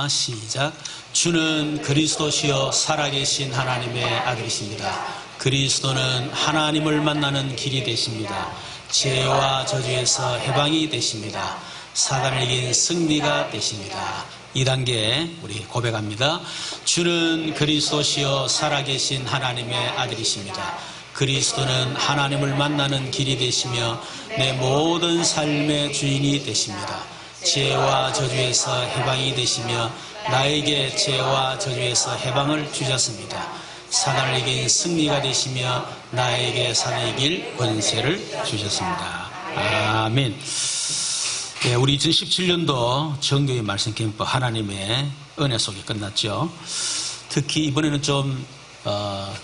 시작. 주는 그리스도시요 살아계신 하나님의 아들이십니다. 그리스도는 하나님을 만나는 길이 되십니다. 죄와 저주에서 해방이 되십니다. 사단을 이긴 승리가 되십니다. 2단계 우리 고백합니다. 주는 그리스도시요 살아계신 하나님의 아들이십니다. 그리스도는 하나님을 만나는 길이 되시며 내 모든 삶의 주인이 되십니다. 죄와 저주에서 해방이 되시며 나에게 죄와 저주에서 해방을 주셨습니다. 사단을 이긴 승리가 되시며 나에게 사단을 이길 권세를 주셨습니다. 아멘. 네, 우리 2017년도 정교의 말씀 캠프 하나님의 은혜 속에 끝났죠. 특히 이번에는 좀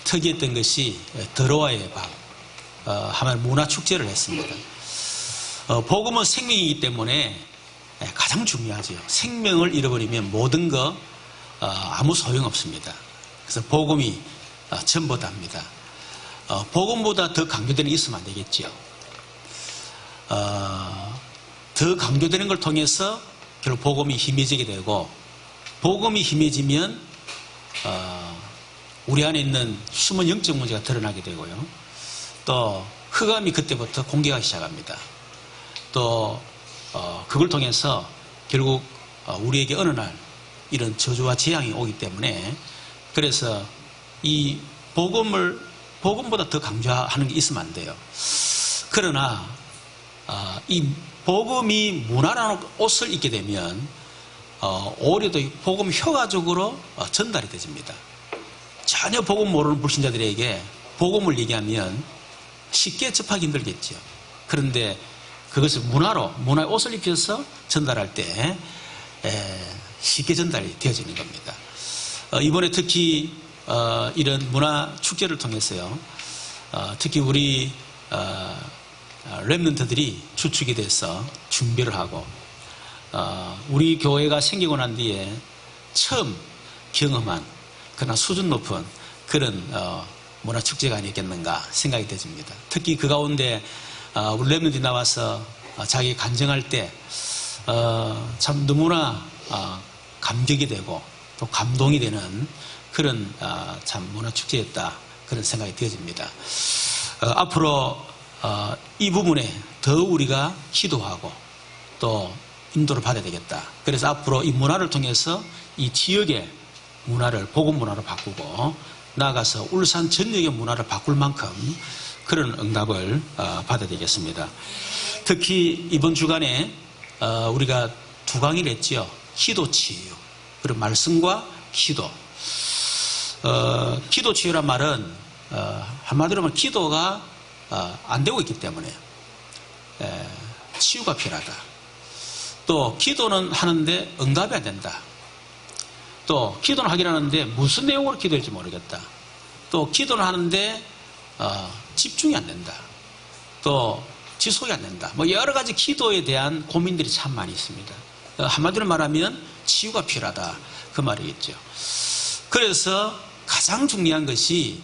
특이했던 것이 드로아의 밤, 하나의 문화축제를 했습니다. 복음은 생명이기 때문에 가장 중요하죠. 생명을 잃어버리면 모든 거 아무 소용없습니다. 그래서 복음이 전부답니다. 복음보다 더 강조되는 게 있으면 안 되겠죠. 더 강조되는 걸 통해서 결국 복음이 힘해지게 되고, 복음이 힘해지면 우리 안에 있는 숨은 영적 문제가 드러나게 되고요. 또 흑암이 그때부터 공개하기 시작합니다. 또 그걸 통해서 결국 우리에게 어느 날 이런 저주와 재앙이 오기 때문에, 그래서 이 복음보다 더 강조하는 게 있으면 안 돼요. 그러나 이 복음이 문화라는 옷을 입게 되면 오히려 더 복음 효과적으로 전달이 되집니다. 전혀 복음 모르는 불신자들에게 복음을 얘기하면 쉽게 접하기 힘들겠죠. 그런데 그것을 문화의 옷을 입혀서 전달할 때 쉽게 전달이 되어지는 겁니다. 이번에 특히 이런 문화 축제를 통해서요, 특히 우리 렘넌트들이 주축이 돼서 준비를 하고, 우리 교회가 생기고 난 뒤에 처음 경험한 그러나 수준 높은 그런 문화 축제가 아니겠는가 생각이 되집니다. 특히 그 가운데 우리 렘넌트들이 나와서 자기 간증할 때 참 너무나 감격이 되고 또 감동이 되는 그런 참 문화축제였다, 그런 생각이 되어집니다. 앞으로 이 부분에 더 우리가 기도하고 또 인도를 받아야 되겠다. 그래서 앞으로 이 문화를 통해서 이 지역의 문화를 복음 문화로 바꾸고, 나아가서 울산 전역의 문화를 바꿀 만큼 그런 응답을 받아야 되겠습니다. 특히 이번 주간에 우리가 두 강의를 했죠. 기도 치유, 그리고 말씀과 기도. 기도 치유란 말은 한마디로 하면 기도가 안 되고 있기 때문에 치유가 필요하다. 또 기도는 하는데 응답이 안 된다. 또 기도는 하긴 하는데 무슨 내용으로 기도할지 모르겠다. 또 기도는 하는데 집중이 안 된다. 또 지속이 안 된다. 뭐 여러 가지 기도에 대한 고민들이 참 많이 있습니다. 한마디로 말하면 치유가 필요하다, 그 말이겠죠. 그래서 가장 중요한 것이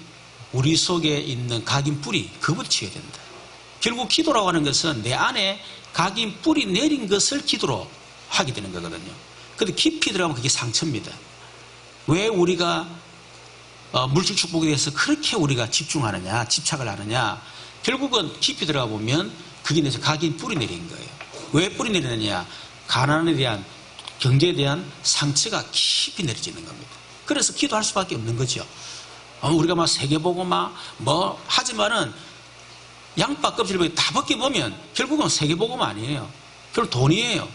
우리 속에 있는 각인 뿌리, 그것부터 치워야 된다. 결국 기도라고 하는 것은 내 안에 각인 뿌리 내린 것을 기도로 하게 되는 거거든요. 그런데 깊이 들어가면 그게 상처입니다. 왜 우리가 물질 축복에 대해서 그렇게 우리가 집중하느냐, 집착을 하느냐, 결국은 깊이 들어가 보면 그게 내서 각인 뿌리 내린 거예요. 왜 뿌리 내리느냐? 가난에 대한, 경제에 대한 상처가 깊이 내려지는 겁니다. 그래서 기도할 수밖에 없는 거죠. 우리가 막 세계보고 뭐 하지만은 양파 껍질을 다 벗겨보면 결국은 세계보고만 아니에요. 결국 돈이에요.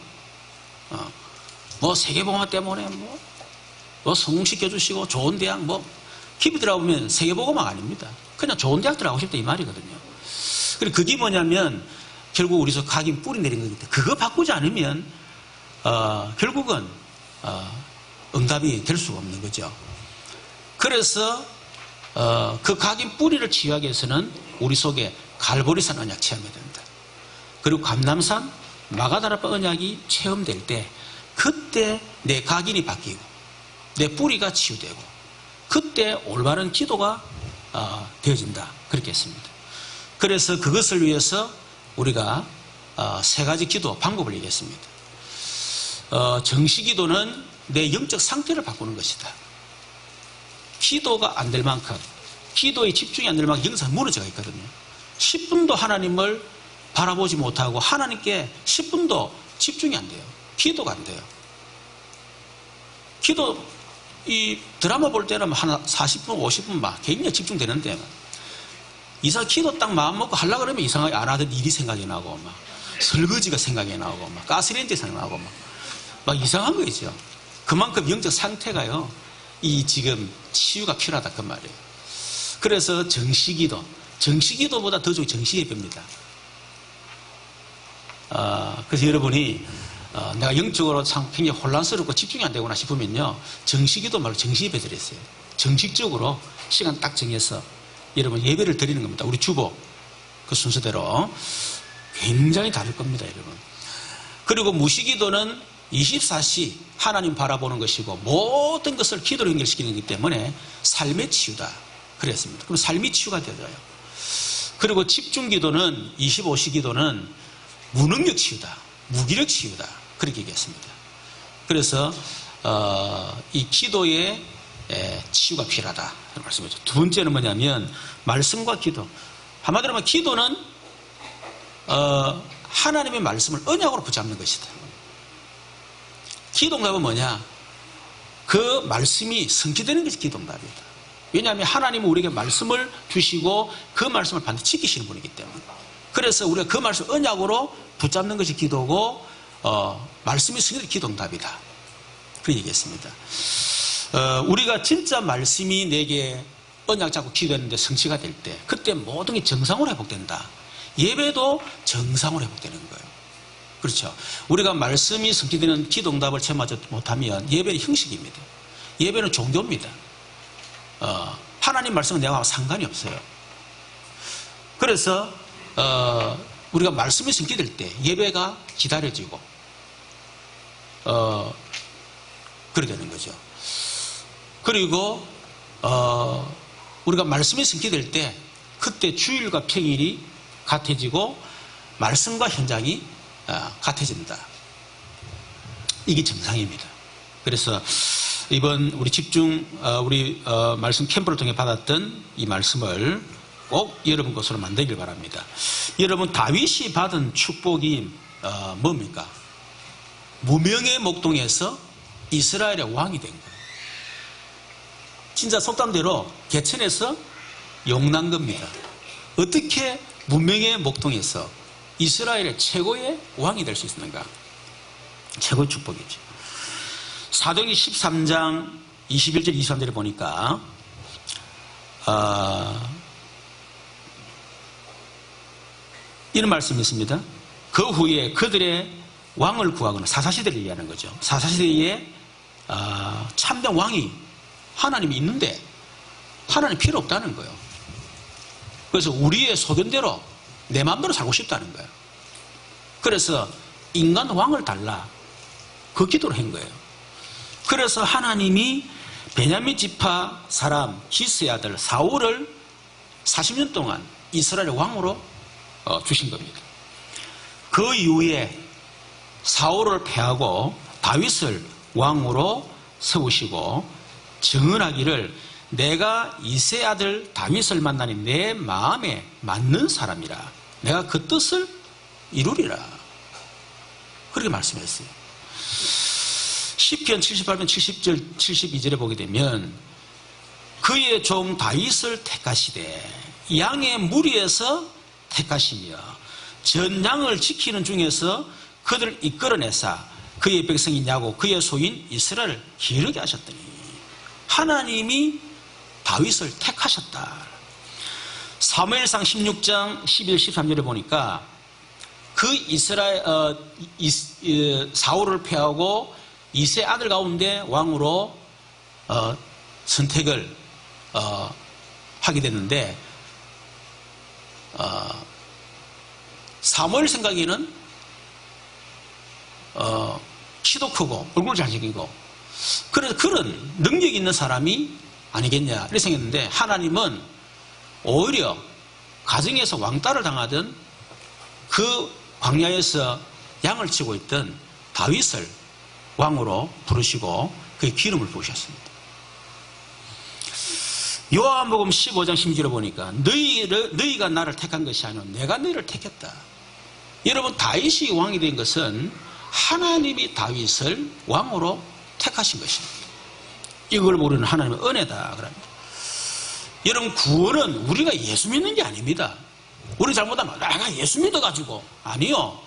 뭐 세계보고만 때문에 뭐 성공시켜주시고 좋은 대학 깊이 들어가보면 세계보고만 아닙니다. 그냥 좋은 대학 들어가고 싶다, 이 말이거든요. 그리고 그게 뭐냐면 결국 우리 속 각인 뿌리 내린 거기 때문에 그거 바꾸지 않으면 결국은 응답이 될 수가 없는 거죠. 그래서 그 각인 뿌리를 치유하기 위해서는 우리 속에 갈보리산 언약 체험해야 된다. 그리고 감람산 마가다라파 언약이 체험될 때 그때 내 각인이 바뀌고 내 뿌리가 치유되고 그때 올바른 기도가 되어진다, 그렇게 했습니다. 그래서 그것을 위해서 우리가 세 가지 기도 방법을 얘기했습니다. 정시기도는 내 영적 상태를 바꾸는 것이다. 기도가 안 될 만큼, 기도에 집중이 안 될 만큼 영상이 무너져 있거든요. 10분도 하나님을 바라보지 못하고 하나님께 10분도 집중이 안 돼요. 기도가 안 돼요. 기도, 이 드라마 볼 때는 한 40분, 50분 막 굉장히 집중되는데, 기도 딱 마음 먹고 하려고 그러면 이상하게 안 하던 일이 생각이 나고, 막 설거지가 생각이 나고, 막 가스레인지 생각나고, 막 이상한 거죠. 그만큼 영적 상태가요, 지금 치유가 필요하다, 그 말이에요. 그래서 정시기도보다 더 좋은 정시예배입니다. 그래서 여러분이 내가 영적으로 참 굉장히 혼란스럽고 집중이 안 되구나 싶으면요, 정시기도 말고 정시예배 드렸어요. 정식적으로 시간 딱 정해서 여러분 예배를 드리는 겁니다. 우리 주보 그 순서대로 굉장히 다를 겁니다, 여러분. 그리고 무시기도는 24시 하나님 바라보는 것이고 모든 것을 기도로 연결시키는 것이기 때문에 삶의 치유다 그랬습니다. 그럼 삶이 치유가 되어요. 그리고 집중기도는 25시 기도는 무능력 치유다, 무기력 치유다 그렇게 얘기했습니다. 그래서 이 기도의 치유가 필요하다 이런 말씀이죠. 두 번째는 뭐냐면 말씀과 기도. 한마디로 하면 기도는 하나님의 말씀을 언약으로 붙잡는 것이다. 기도응답은 뭐냐? 그 말씀이 성취되는 것이 기도응답이다. 왜냐하면 하나님은 우리에게 말씀을 주시고 그 말씀을 반드시 지키시는 분이기 때문에. 그래서 우리가 그 말씀 언약으로 붙잡는 것이 기도고 말씀이 성취되는 기도응답이다. 그렇게 얘기했습니다. 우리가 진짜 말씀이 내게 언약 잡고 기도했는데 성취가 될 때 그때 모든 게 정상으로 회복된다. 예배도 정상으로 회복되는 거예요. 그렇죠. 우리가 말씀이 성취되는 기도응답을 체험하지 못하면 예배는 형식입니다. 예배는 종교입니다. 하나님 말씀은 내가 상관이 없어요. 그래서 우리가 말씀이 성취될 때 예배가 기다려지고 그렇게 되는 거죠. 그리고 우리가 말씀이 성취될 때 그때 주일과 평일이 같아지고 말씀과 현장이 같아진다. 이게 정상입니다. 그래서 이번 우리 우리 말씀 캠프를 통해 받았던 이 말씀을 꼭 여러분 것으로 만들길 바랍니다. 여러분 다윗이 받은 축복이 뭡니까? 무명의 목동에서 이스라엘의 왕이 된 거예요. 진짜 속담대로 개천에서 용난 겁니다. 어떻게 무명의 목동에서 이스라엘의 최고의 왕이 될 수 있었는가? 최고의 축복이죠. 사도행전 13장 21절 23절에 보니까 이런 말씀이 있습니다. 그 후에 그들의 왕을 구하거나 사사시대를 얘기하는 거죠. 사사시대에 참된 왕이 하나님이 있는데 하나님 필요 없다는 거예요. 그래서 우리의 소견대로 내 마음대로 살고 싶다는 거예요. 그래서 인간 왕을 달라 그 기도를 한 거예요. 그래서 하나님이 베냐민 지파 사람 기스의 아들 사울을 40년 동안 이스라엘의 왕으로 주신 겁니다. 그 이후에 사울을 패하고 다윗을 왕으로 세우시고 증언하기를 내가 이새의 아들 다윗을 만나니 내 마음에 맞는 사람이라 내가 그 뜻을 이루리라 그렇게 말씀했어요. 시편 78편 70절 72절에 보게 되면 그의 종 다윗을 택하시되 양의 무리에서 택하시며 전 양을 지키는 중에서 그들을 이끌어내사 그의 백성인 야곱 그의 소인 이스라엘을 기르게 하셨더니 하나님이 다윗을 택하셨다. 사무엘상 16장 11, 13절에 보니까 그 사울을 패하고 이세 아들 가운데 왕으로 선택을 하게 됐는데 사무엘 생각에는 키도 크고 얼굴 잘생기고 그래서 그런 능력이 있는 사람이 아니겠냐 이렇게 생각했는데 하나님은 오히려 가정에서 왕따를 당하던 그 광야에서 양을 치고 있던 다윗을 왕으로 부르시고 그의 기름을 부으셨습니다. 요한복음 15장 16절에 보니까 너희가 나를 택한 것이 아니오 내가 너희를 택했다. 여러분, 다윗이 왕이 된 것은 하나님이 다윗을 왕으로 택하신 것입니다. 이걸 모르는 하나님의 은혜다 그럽니다. 여러분, 구원은 우리가 예수 믿는 게 아닙니다. 우리 잘못하면 내가 예수 믿어가지고 아니요.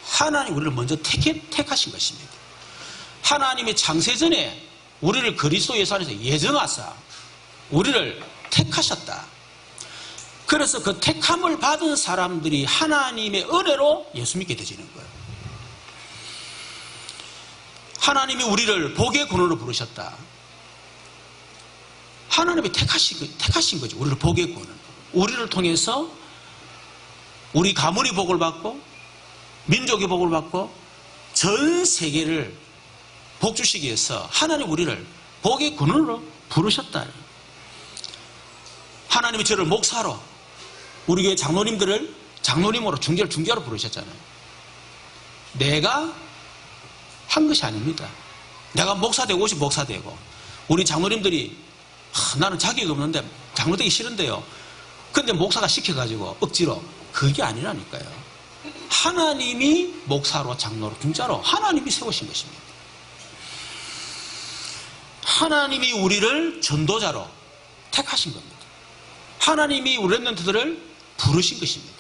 하나님 우리를 먼저 택하신 것입니다. 하나님이 창세전에 우리를 그리스도 예수 안에서 예정하사 우리를 택하셨다. 그래서 그 택함을 받은 사람들이 하나님의 은혜로 예수 믿게 되지는 거예요. 하나님이 우리를 복의 근원으로 부르셨다. 하나님이 택하신 거죠. 우리를 복의 근원. 우리를 통해서 우리 가문이 복을 받고 민족이 복을 받고 전 세계를 복 주시기 위해서 하나님 우리를 복의 근원으로 부르셨다. 하나님이 저를 목사로 우리 교회 장로님들을 장로님으로 중개로 부르셨잖아요. 내가 한 것이 아닙니다. 내가 목사 되고 싶으면 목사 되고 우리 장로님들이 나는 자격이 없는데 장로 되기 싫은데요. 근데 목사가 시켜가지고 억지로 그게 아니라니까요. 하나님이 목사로 장로로 중자로 하나님이 세우신 것입니다. 하나님이 우리를 전도자로 택하신 겁니다. 하나님이 우리 렘넌트들을 부르신 것입니다.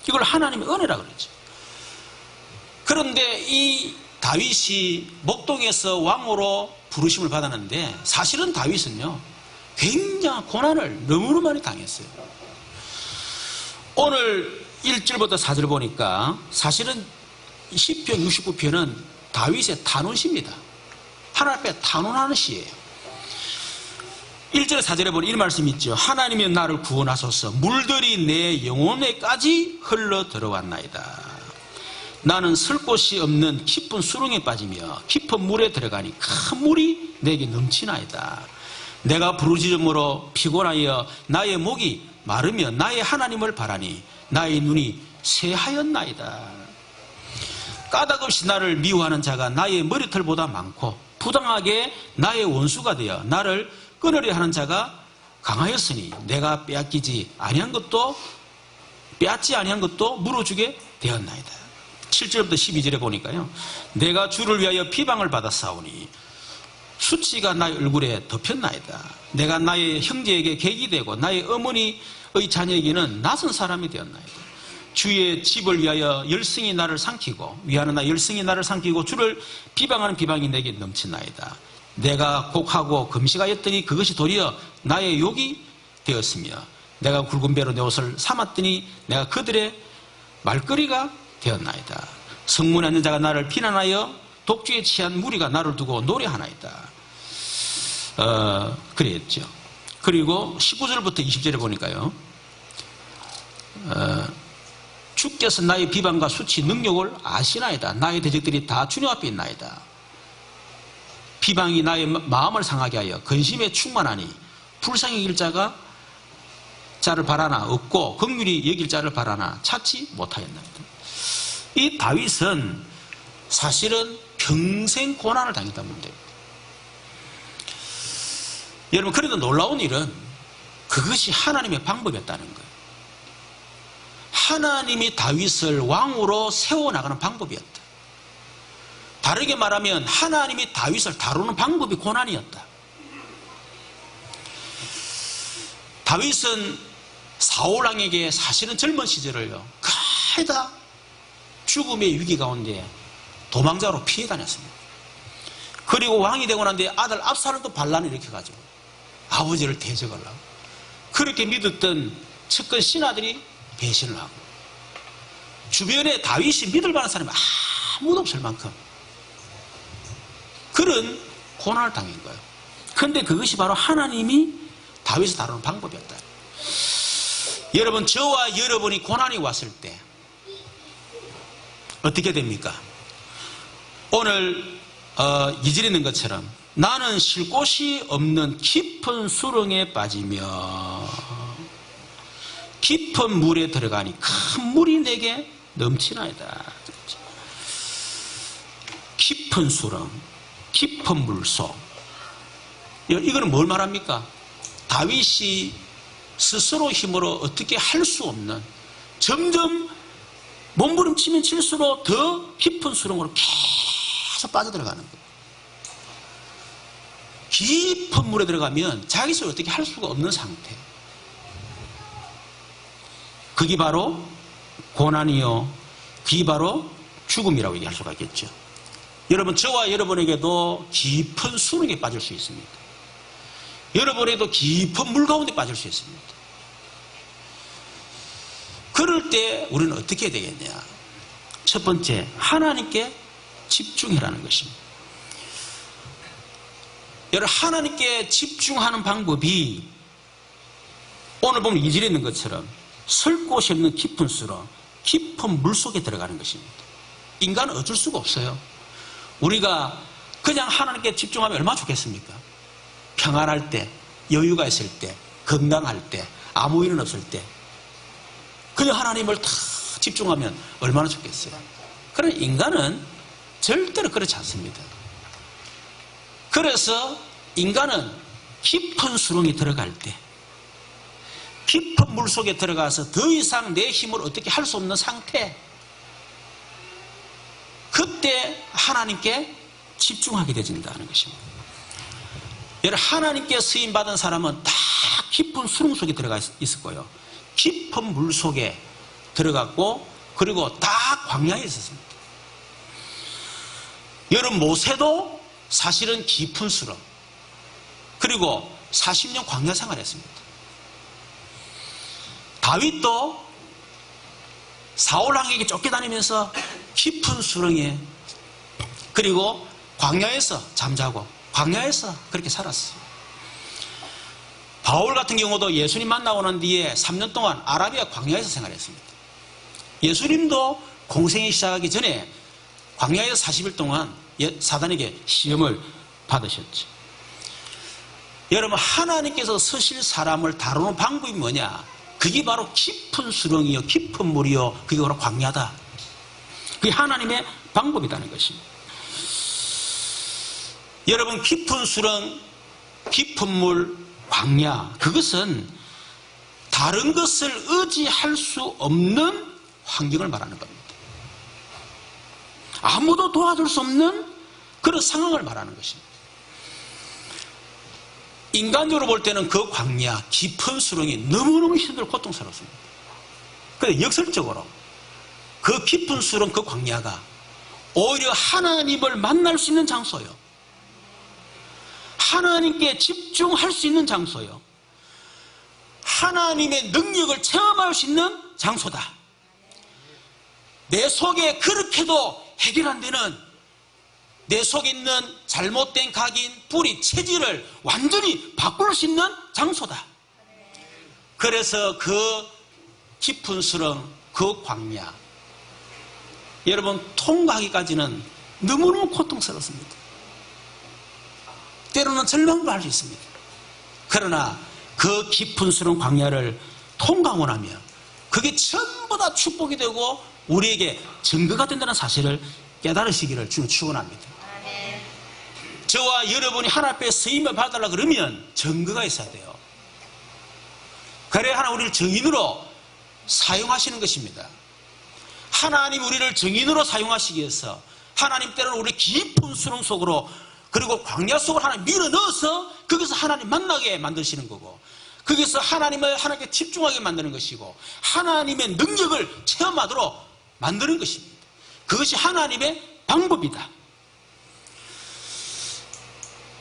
이걸 하나님의 은혜라 그러죠. 그런데 이 다윗이 목동에서 왕으로 부르심을 받았는데 사실은 다윗은요 굉장한 고난을 너무나 많이 당했어요. 오늘 1절부터 4절 보니까 사실은 시편 69편은 다윗의 탄원시입니다. 하나님 앞에 탄원하는 시예요. 1절에 4절에 보니 이 말씀이 있죠. 하나님이 나를 구원하소서. 물들이 내 영혼에까지 흘러 들어왔나이다. 나는 설 곳이 없는 깊은 수렁에 빠지며 깊은 물에 들어가니 큰 물이 내게 넘치나이다. 내가 부르짖음으로 피곤하여 나의 목이 마르며 나의 하나님을 바라니 나의 눈이 새하였나이다. 까닭없이 나를 미워하는 자가 나의 머리털보다 많고 부당하게 나의 원수가 되어 나를 끊으려 하는 자가 강하였으니 내가 빼앗지 아니한 것도 물어주게 되었나이다. 7절부터 12절에 보니까요. 내가 주를 위하여 비방을 받았사오니 수치가 나의 얼굴에 덮였나이다. 내가 나의 형제에게 객이 되고 나의 어머니의 자녀에게는 낯선 사람이 되었나이다. 주의 집을 위하여 열성이 나를 삼키고 위하는 나 열성이 나를 삼키고 주를 비방하는 비방이 내게 넘치나이다. 내가 곡하고 금식하였더니 그것이 도리어 나의 욕이 되었으며 내가 굵은 배로 내 옷을 삼았더니 내가 그들의 말거리가 되었나이다. 성문에 앉는 자가 나를 비난하여 독주에 취한 무리가 나를 두고 노래하나이다. 그랬죠. 그리고 19절부터 20절에 보니까요. 주께서 나의 비방과 수치 능력을 아시나이다. 나의 대적들이 다 주님 앞에 있나이다. 비방이 나의 마음을 상하게 하여 근심에 충만하니 불쌍히 여길 자를 바라나 없고 긍휼히 여길 자를 바라나 찾지 못하였나이다. 이 다윗은 사실은 평생 고난을 당했단 말입니다. 여러분, 그래도 놀라운 일은 그것이 하나님의 방법이었다는 거예요. 하나님이 다윗을 왕으로 세워나가는 방법이었다. 다르게 말하면 하나님이 다윗을 다루는 방법이 고난이었다. 다윗은 사울왕에게 사실은 젊은 시절을요 거의 다 죽음의 위기 가운데 도망자로 피해 다녔습니다. 그리고 왕이 되고 난 뒤에 아들 압살롬도 반란을 일으켜가지고 아버지를 대적하려고 그렇게 믿었던 측근 신하들이 배신을 하고 주변에 다윗이 믿을 만한 사람이 아무도 없을 만큼 그런 고난을 당한 거예요. 그런데 그것이 바로 하나님이 다윗을 다루는 방법이었다. 여러분, 저와 여러분이 고난이 왔을 때 어떻게 됩니까? 오늘 2절에 있는 것처럼 나는 쉴 곳이 없는 깊은 수렁에 빠지며 깊은 물에 들어가니 큰 물이 내게 넘치나이다. 깊은 수렁. 깊은 물속. 이거는 뭘 말합니까? 다윗이 스스로 힘으로 어떻게 할 수 없는, 점점 몸부림치면 칠수록 더 깊은 수렁으로 계속 빠져들어가는 거예요. 깊은 물에 들어가면 자기 스스로 어떻게 할 수가 없는 상태. 그게 바로 고난이요, 그게 바로 죽음이라고 얘기할 수가 있겠죠. 여러분, 저와 여러분에게도 깊은 수렁에 빠질 수 있습니다. 여러분에게도 깊은 물 가운데 빠질 수 있습니다. 그럴 때 우리는 어떻게 해야 되겠냐? 첫 번째, 하나님께 집중해라는 것입니다. 여러분, 하나님께 집중하는 방법이 오늘 보면 2절에 있는 것처럼 설 곳이 없는 깊은 수렁, 깊은 물 속에 들어가는 것입니다. 인간은 어쩔 수가 없어요. 우리가 그냥 하나님께 집중하면 얼마나 좋겠습니까? 평안할 때, 여유가 있을 때, 건강할 때, 아무 일은 없을 때 그냥 하나님을 다 집중하면 얼마나 좋겠어요. 그러나 인간은 절대로 그렇지 않습니다. 그래서 인간은 깊은 수렁에 들어갈 때, 깊은 물 속에 들어가서 더 이상 내 힘을 어떻게 할 수 없는 상태, 그때 하나님께 집중하게 되진다는 것입니다. 여러분, 하나님께 쓰임받은 사람은 다 깊은 수렁 속에 들어가 있을 거예요. 깊은 물 속에 들어갔고, 그리고 다 광야에 있었습니다. 여러분, 모세도 사실은 깊은 수렁, 그리고 40년 광야 생활했습니다. 다윗도 사울 왕에게 쫓겨다니면서 깊은 수렁에, 그리고 광야에서 잠자고 광야에서 그렇게 살았어요. 바울 같은 경우도 예수님 만나고 난 뒤에 3년 동안 아라비아 광야에서 생활했습니다. 예수님도 공생이 시작하기 전에 광야에서 40일 동안 사단에게 시험을 받으셨죠. 여러분, 하나님께서 쓰실 사람을 다루는 방법이 뭐냐? 그게 바로 깊은 수렁이요, 깊은 물이요, 그게 바로 광야다. 그게 하나님의 방법이라는 것입니다. 여러분, 깊은 수렁, 깊은 물, 광야, 그것은 다른 것을 의지할 수 없는 환경을 말하는 겁니다. 아무도 도와줄 수 없는 그런 상황을 말하는 것입니다. 인간적으로 볼 때는 그 광야, 깊은 수렁이 너무너무 힘들고 고통스럽습니다. 그런데 역설적으로 그 깊은 수렁, 그 광야가 오히려 하나님을 만날 수 있는 장소요, 하나님께 집중할 수 있는 장소요, 하나님의 능력을 체험할 수 있는 장소다. 내 속에 그렇게도 해결 안 되는, 내 속에 있는 잘못된 각인, 뿌리, 체질을 완전히 바꿀 수 있는 장소다. 그래서 그 깊은 수렁, 그 광야, 여러분, 통과하기까지는 너무너무 고통스럽습니다. 때로는 절망도 할 수 있습니다. 그러나 그 깊은 수렁 광야를 통과하고 나면 그게 전부 다 축복이 되고 우리에게 증거가 된다는 사실을 깨달으시기를 주님 축원합니다. 저와 여러분이 하나님 앞에 쓰임을 받으려 그러면 증거가 있어야 돼요. 그래야 하나님 우리를 증인으로 사용하시는 것입니다. 하나님 우리를 증인으로 사용하시기 위해서 하나님 때로는 우리 깊은 수렁 속으로, 그리고 광야 속으로 하나님 밀어 넣어서 거기서 하나님 만나게 만드시는 거고, 거기서 하나님을 하나님께 집중하게 만드는 것이고, 하나님의 능력을 체험하도록 만드는 것입니다. 그것이 하나님의 방법이다.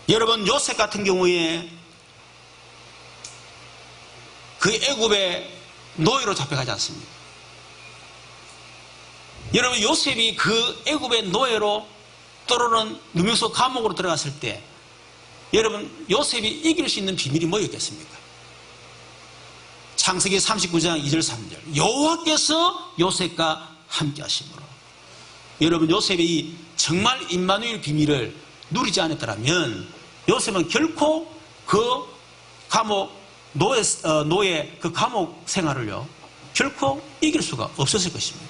여러분, 요셉 같은 경우에 그 애굽의 노예로 잡혀가지 않습니까? 여러분, 요셉이 그 애굽의 노예로 또는 누명석 감옥으로 들어갔을 때 여러분, 요셉이 이길 수 있는 비밀이 뭐였겠습니까? 창세기 39장 2절 3절, 여호와께서 요셉과 함께 하심으로. 여러분, 요셉이 정말 임마누엘 비밀을 누리지 않았더라면 요셉은 결코 그 감옥 노예 그 감옥 생활을요 결코 이길 수가 없었을 것입니다.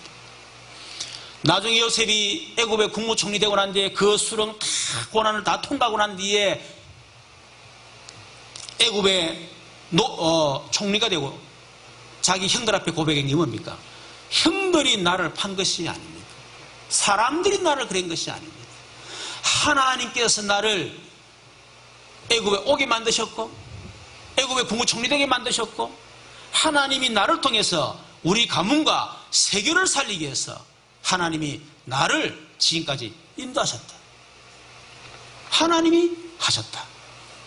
나중에 요셉이 애굽의 국무총리 되고 난 뒤에 그 수령 다 고난을 다 통과하고 난 뒤에 애굽의 총리가 되고 자기 형들 앞에 고백한 게 뭡니까? 형들이 나를 판 것이 아닙니다. 사람들이 나를 그런 것이 아닙니다. 하나님께서 나를 애굽에 오게 만드셨고 애굽의 국무총리 되게 만드셨고 하나님이 나를 통해서 우리 가문과 세계를 살리기 위해서 하나님이 나를 지금까지 인도하셨다. 하나님이 하셨다.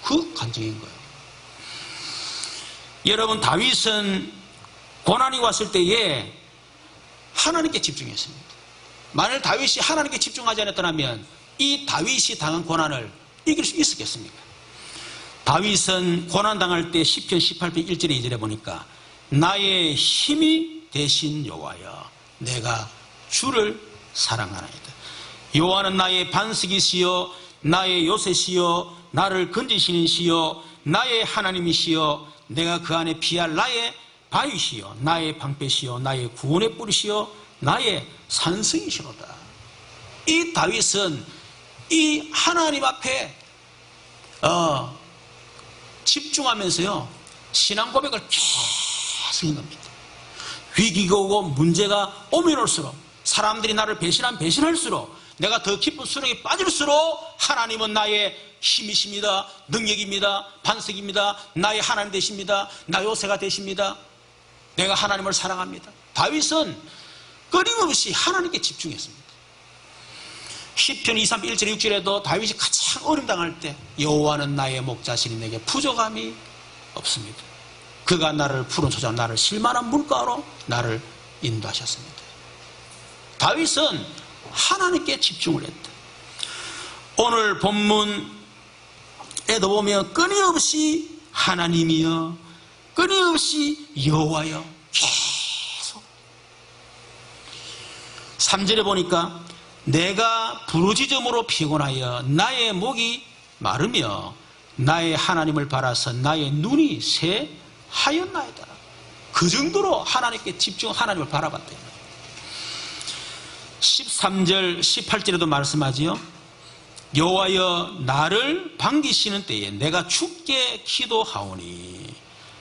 그 간증인 거예요. 여러분, 다윗은 고난이 왔을 때에 하나님께 집중했습니다. 만일 다윗이 하나님께 집중하지 않았더라면 이 다윗이 당한 고난을 이길 수 있었겠습니까? 다윗은 고난당할 때 시편 18편 1절에 2절에 보니까 나의 힘이 되신 여호와여 내가 주를 사랑하나이다. 여호와는 나의 반석이시여 나의 요새시여 나를 건지시는 시여 나의 하나님이시여 내가 그 안에 피할 나의 바위시여 나의 방패시여 나의 구원의 뿌리시여 나의 산성이시로다. 이 다윗은 이 하나님 앞에 집중하면서요 신앙 고백을 계속 한 겁니다. 위기가 오고 문제가 오면 올수록 사람들이 나를 배신할수록 내가 더 깊은 수렁에 빠질수록 하나님은 나의 힘이십니다. 능력입니다. 반석입니다. 나의 하나님 되십니다. 나의 요새가 되십니다. 내가 하나님을 사랑합니다. 다윗은 끊임없이 하나님께 집중했습니다. 시편 23편 1절 6절에도 다윗이 가장 어려움 당할 때 여호와는 나의 목자시니 내게 부족함이 없습니다. 그가 나를 푸른 소자 나를 실만한 물가로 나를 인도하셨습니다. 다윗은 하나님께 집중을 했다. 오늘 본문에도 보면 끊임없이 하나님이여 끊임없이 여호와여 계속 3절에 보니까 내가 부르짖음으로 피곤하여 나의 목이 마르며 나의 하나님을 바라서 나의 눈이 새하였나이다. 그 정도로 하나님께 집중 하나님을 바라봤다. 13절 18절에도 말씀하지요. 여호와여 나를 반기시는 때에 내가 주께 기도하오니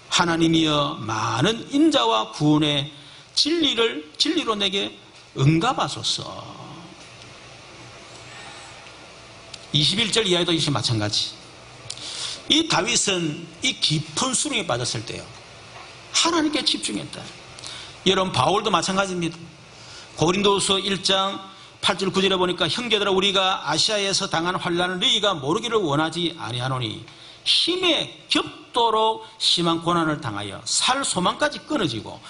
하나님이여 많은 인자와 구원의 진리로 내게 응답하소서. 21절 이하에도 이것이 마찬가지. 이 다윗은 이 깊은 수렁에 빠졌을 때요 하나님께 집중했다. 여러분 바울도 마찬가지입니다. 고린도후서 1장 8절 9절에 보니까 형제들아 우리가 아시아에서 당한 환난을 너희가 모르기를 원하지 아니하노니 힘에 겹도록 심한 고난을 당하여 살 소망까지 끊어지고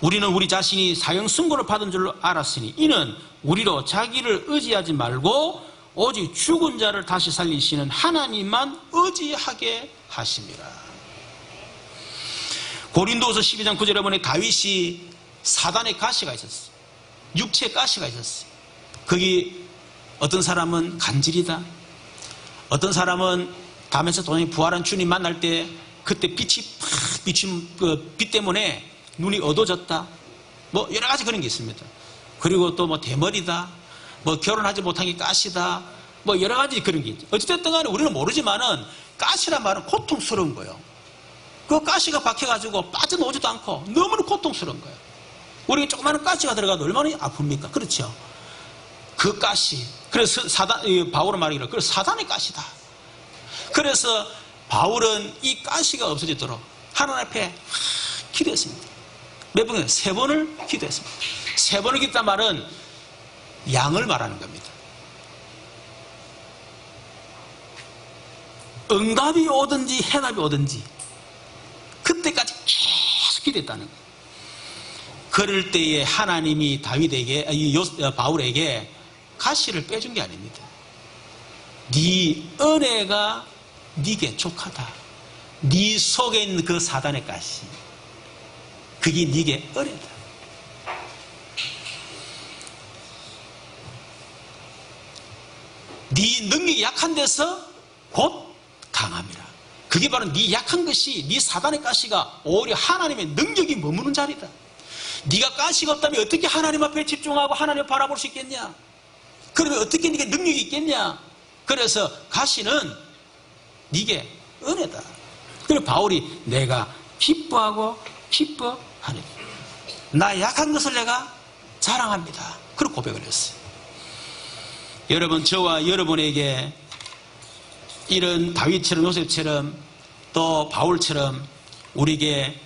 우리는 우리 자신이 사형 선고를 받은 줄로 알았으니 이는 우리로 자기를 의지하지 말고 오직 죽은 자를 다시 살리시는 하나님만 의지하게 하심이라. 고린도후서 12장 9절에 보니 다윗이 사단의 가시가 있었어요. 육체의 가시가 있었어요. 거기 어떤 사람은 간질이다. 어떤 사람은 담에서 도저히 부활한 주님 만날 때 그때 빛이 팍 비친 그 빛 때문에 눈이 어두워졌다. 뭐 여러 가지 그런 게 있습니다. 그리고 또 뭐 대머리다. 뭐 결혼하지 못한 게 가시다. 뭐 여러 가지 그런 게 있죠. 어찌됐든 간에 우리는 모르지만은 가시란 말은 고통스러운 거예요. 그 가시가 박혀가지고 빠져나오지도 않고 너무나 고통스러운 거예요. 우리가 조그마한 가시가 들어가도 얼마나 아픕니까? 그렇죠. 그 가시. 그래서 바울은 말하기를 그래서 사단의 가시다. 그래서 바울은 이 가시가 없어지도록 하나님 앞에 기도했습니다. 몇 번이요? 3번을 기도했습니다. 3번을 기도한 말은 양을 말하는 겁니다. 응답이 오든지 해답이 오든지 그때까지 계속 기도했다는 거예요. 그럴 때에 하나님이 바울에게 가시를 빼준 게 아닙니다. 네 은혜가 네게 족하다. 네 속에 있는 그 사단의 가시 그게 네게 은혜다. 네 능력이 약한 데서 곧 강함이라. 그게 바로 네 약한 것이 네 사단의 가시가 오히려 하나님의 능력이 머무는 자리다. 네가 가시가 없다면 어떻게 하나님 앞에 집중하고 하나님을 바라볼 수 있겠냐? 그러면 어떻게 네게 능력이 있겠냐? 그래서 가시는 네게 은혜다. 그리고 바울이 내가 기뻐하고 기뻐하니 나 약한 것을 내가 자랑합니다. 그리고 고백을 했어요. 여러분, 저와 여러분에게 이런 다윗처럼 요셉처럼 또 바울처럼 우리에게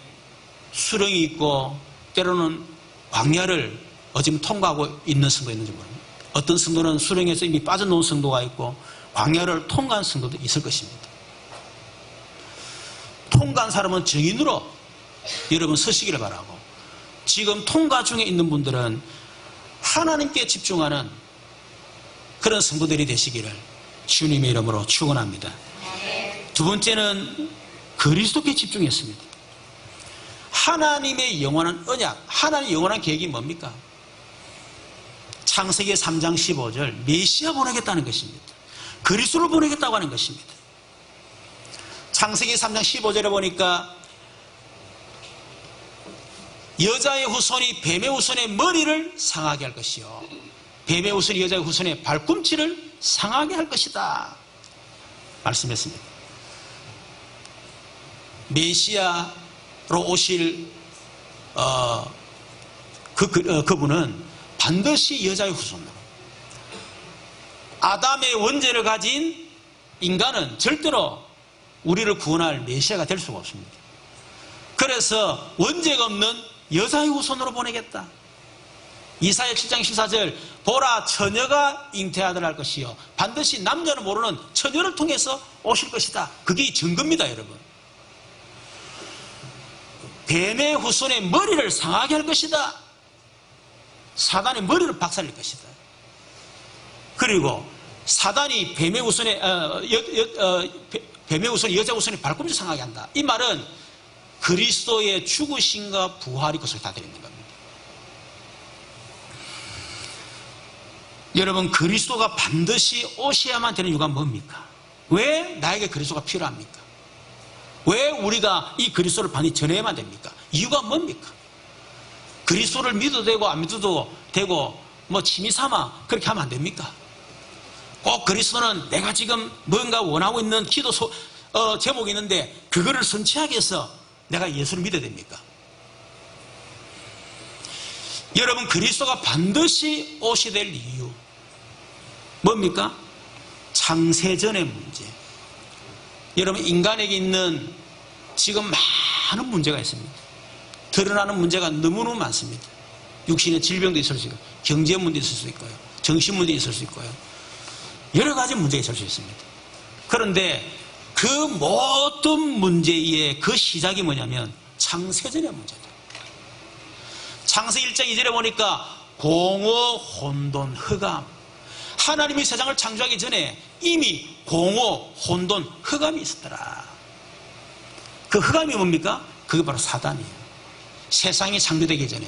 수령이 있고 때로는 광야를 지금 통과하고 있는 성도가 있는지 모릅니다. 어떤 성도는 수령에서 이미 빠져놓은 성도가 있고 광야를 통과한 성도도 있을 것입니다. 통과한 사람은 증인으로 여러분 서시기를 바라고, 지금 통과 중에 있는 분들은 하나님께 집중하는 그런 성도들이 되시기를 주님의 이름으로 축원합니다. 두 번째는 그리스도께 집중했습니다. 하나님의 영원한 언약, 하나님의 영원한 계획이 뭡니까? 창세기 3장 15절 메시아 보내겠다는 것입니다. 그리스도를 보내겠다고 하는 것입니다. 창세기 3장 15절에 보니까 여자의 후손이 뱀의 후손의 머리를 상하게 할 것이요 뱀의 후손이 여자의 후손의 발꿈치를 상하게 할 것이다 말씀했습니다. 메시아로 오실 그분은 반드시 여자의 후손으로, 아담의 원죄를 가진 인간은 절대로 우리를 구원할 메시아가 될 수가 없습니다. 그래서 원죄가 없는 여자의 후손으로 보내겠다. 이사야 7장 14절 보라 처녀가 잉태아들을 할 것이요 반드시 남자는 모르는 처녀를 통해서 오실 것이다. 그게 증거입니다. 여러분, 뱀의 후손의 머리를 상하게 할 것이다. 사단의 머리를 박살낼 것이다. 그리고 사단이 뱀의 후손의 여자 후손의 발꿈치 상하게 한다. 이 말은 그리스도의 죽으심과 부활이 그 속에 다 들어있는 겁니다. 여러분, 그리스도가 반드시 오셔야만 되는 이유가 뭡니까? 왜 나에게 그리스도가 필요합니까? 왜 우리가 이 그리스도를 반드시 전해야만 됩니까? 이유가 뭡니까? 그리스도를 믿어도 되고 안 믿어도 되고 뭐 취미 삼아 그렇게 하면 안 됩니까? 꼭 그리스도는 내가 지금 뭔가 원하고 있는 기도 제목이 있는데 그거를 성취하기 위해서 내가 예수를 믿어야 됩니까? 여러분, 그리스도가 반드시 오셔야 될 이유 뭡니까? 창세전의 문제. 여러분, 인간에게 있는 지금 많은 문제가 있습니다. 드러나는 문제가 너무너무 많습니다. 육신의 질병도 있을 수 있고 경제 문제 있을 수 있고요, 정신 문제 있을 수 있고요, 여러 가지 문제가 있을 수 있습니다. 그런데 그 모든 문제의 그 시작이 뭐냐면 창세전의 문제다. 창세기 1장 2절에 보니까 공허, 혼돈, 흑암. 하나님이 세상을 창조하기 전에 이미 공허, 혼돈, 흑암이 있었더라. 그 흑암이 뭡니까? 그게 바로 사단이에요. 세상이 창조되기 전에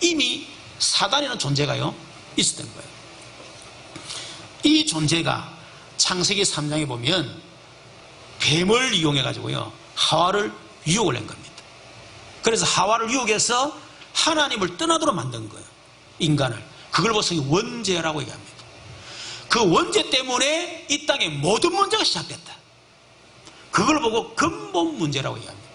이미 사단이라는 존재가요 있었던 거예요. 이 존재가 창세기 3장에 보면 뱀을 이용해 가지고요 하와를 유혹을 한 겁니다. 그래서 하와를 유혹해서 하나님을 떠나도록 만든 거예요, 인간을. 그걸 보통 원죄라고 얘기합니다. 그 원죄 때문에 이 땅에 모든 문제가 시작됐다. 그걸 보고 근본 문제라고 얘기합니다.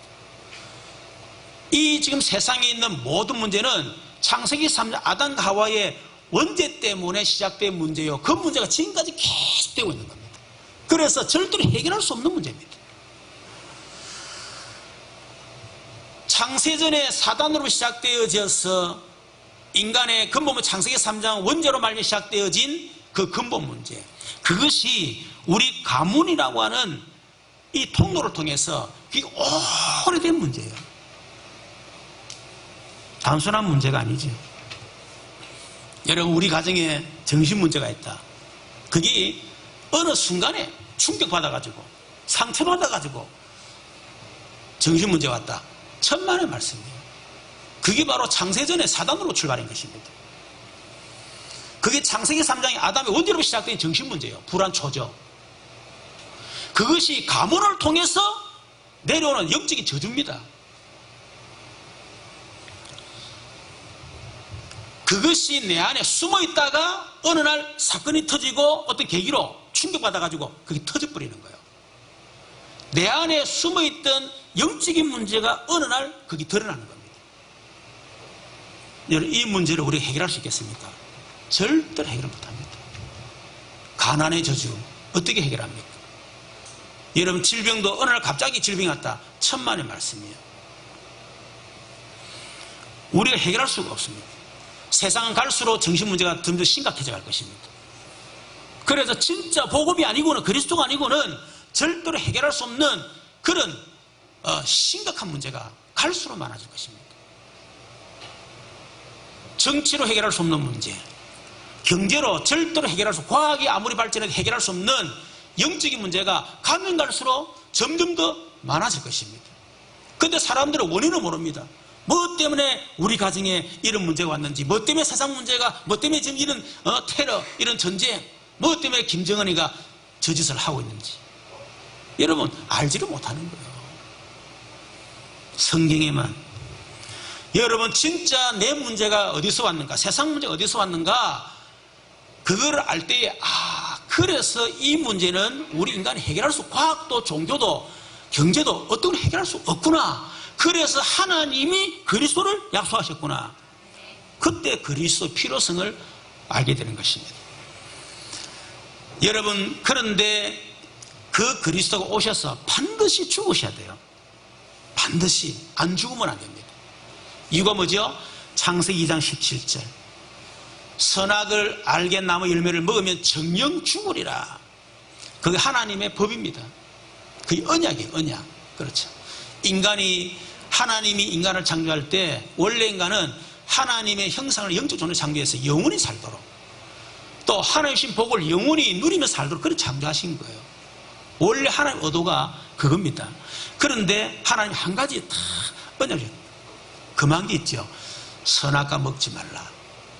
이 지금 세상에 있는 모든 문제는 창세기 3장 아담과 하와의 원죄 때문에 시작된 문제요, 그 문제가 지금까지 계속되고 있는 겁니다. 그래서 절대로 해결할 수 없는 문제입니다. 창세전에 사단으로 시작되어져서 인간의 근본은 창세기 3장 원죄로 말미 시작되어진 그 근본 문제, 그것이 우리 가문이라고 하는 이 통로를 통해서 그게 오래된 문제예요. 단순한 문제가 아니죠. 여러분, 우리 가정에 정신 문제가 있다. 그게 어느 순간에 충격받아가지고 상처받아가지고 정신 문제가 왔다. 천만의 말씀이에요. 그게 바로 창세전의 사단으로 출발한 것입니다. 그게 창세기 3장의 아담의 원죄로 시작된 정신 문제예요. 불안, 초조. 그것이 가문을 통해서 내려오는 영적인 저주입니다. 그것이 내 안에 숨어 있다가 어느 날 사건이 터지고 어떤 계기로 충격받아가지고 그게 터져버리는 거예요. 내 안에 숨어 있던 영적인 문제가 어느 날 그게 드러나는 겁니다. 여러분, 이 문제를 우리가 해결할 수 있겠습니까? 절대로 해결 못합니다. 가난의 저주 어떻게 해결합니까? 여러분, 질병도 어느 날 갑자기 질병이 왔다. 천만의 말씀이에요. 우리가 해결할 수가 없습니다. 세상은 갈수록 정신 문제가 점점 심각해져 갈 것입니다. 그래서 진짜 복음이 아니고는, 그리스도가 아니고는 절대로 해결할 수 없는 그런 심각한 문제가 갈수록 많아질 것입니다. 정치로 해결할 수 없는 문제, 경제로 절대로 해결할 수, 과학이 아무리 발전해도 해결할 수 없는 영적인 문제가 가면 갈수록 점점 더 많아질 것입니다. 그런데 사람들은 원인을 모릅니다. 뭐 때문에 우리 가정에 이런 문제가 왔는지, 뭐 때문에 세상 문제가, 뭐 때문에 지금 이런 테러, 이런 전쟁, 뭐 때문에 김정은이가 저 짓을 하고 있는지 여러분 알지를 못하는 거예요. 성경에만 여러분 진짜 내 문제가 어디서 왔는가, 세상 문제가 어디서 왔는가, 그걸 알 때에 그래서 이 문제는 우리 인간이 해결할 수, 과학도 종교도 경제도 어떤 걸 해결할 수 없구나. 그래서 하나님이 그리스도를 약속하셨구나. 그때 그리스도 필요성을 알게 되는 것입니다. 여러분, 그런데 그 그리스도가 오셔서 반드시 죽으셔야 돼요. 반드시. 안 죽으면 안 됩니다. 이유가 뭐죠? 창세기 2장 17절. 선악을 알게 나무 열매를 먹으면 정령 죽으리라. 그게 하나님의 법입니다. 그게 언약이에요, 언약. 그렇죠. 하나님이 인간을 창조할 때 원래 인간은 하나님의 형상을 영적 존재로 창조해서 영원히 살도록, 또 하나님 주신 복을 영원히 누리며 살도록 그렇게 창조하신 거예요. 원래 하나님의 의도가 그겁니다. 그런데 하나님 한 가지 다 언약이 금한 게 있죠. 선악과 먹지 말라.